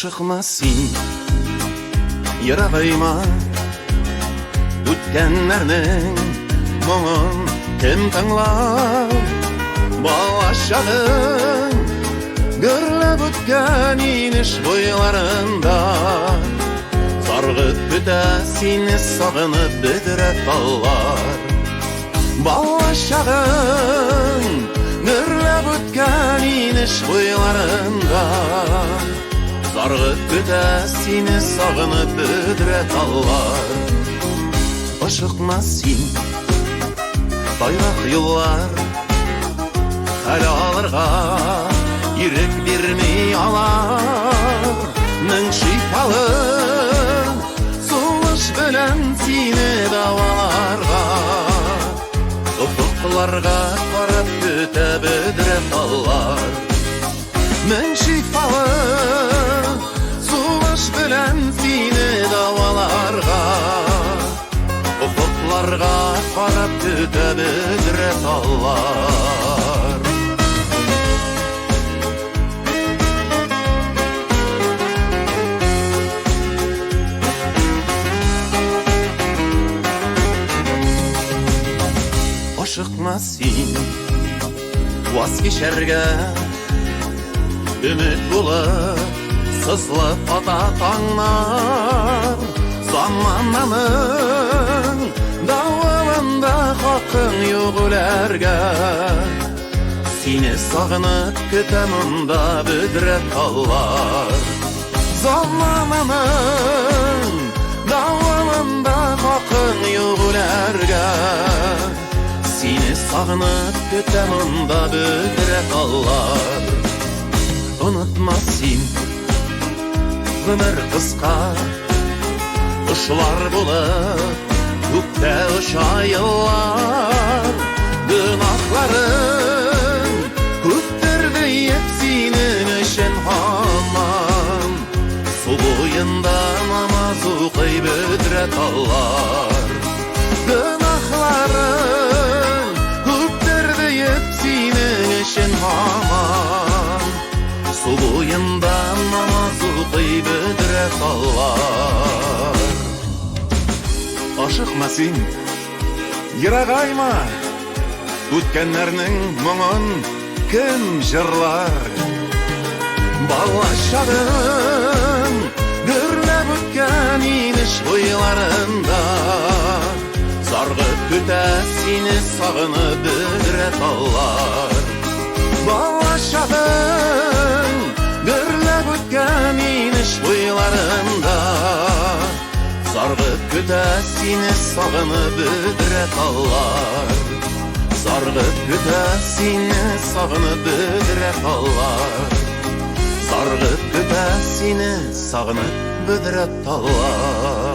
Ашықма сен, ерағайма, өткенлердің мұңын кім тыңлар? Бала шағың гүрлеп өткен иніш бойларында, сарғыт күтә сені сағынып бідірі талар. Бала шағың гүрлеп өткен иніш бойларында, сарғыт күтә сені сағынып бідірі талар. Ашықма сен, тайрақ юллар, хәл алырға ерік бермей алар. Мың шипалы сулыш білән сені даваларға, ұфықларға қарап күтә бідірі талар. Мың шипалы сулыш білән сені даваларға, ұфықларға қарап күтә бідірі талар. Ашықма сен, ваз кешерге үміт болып, сызылып ата таңнан. Замананың дауылында хақың yok өлерге, сені сағынып күтем мұнда бідірі талар. Замананың дауылында хақың yok өлерге, сені сағынып күтем мұнда бідірі талар. Ұнытма сен, өмір қысқа, ұшылар болып, көкте ұшайылар. Günahların көктерді еп сенің үшін хаман, су бойында намаз оқи бідірі талар. Günahların көктерді еп сенің үшін хаман, су бойында намаз оқи бідірі талар. Ашықма сен, ерағайма, өткенлердің мұңын кім жырлар? Бала шағың гүрлеп өткен иніш бойларында, сарғыт күтә сені сағынып бідірі талар. Бала шағың гүрлеп өткен иніш бойларында, сарғыт күтә сені сағынып бідірі талар. Сарғыт күтә сені сағынып бідірі талар. Сарғыт күтә сені сағынып бідірі талар.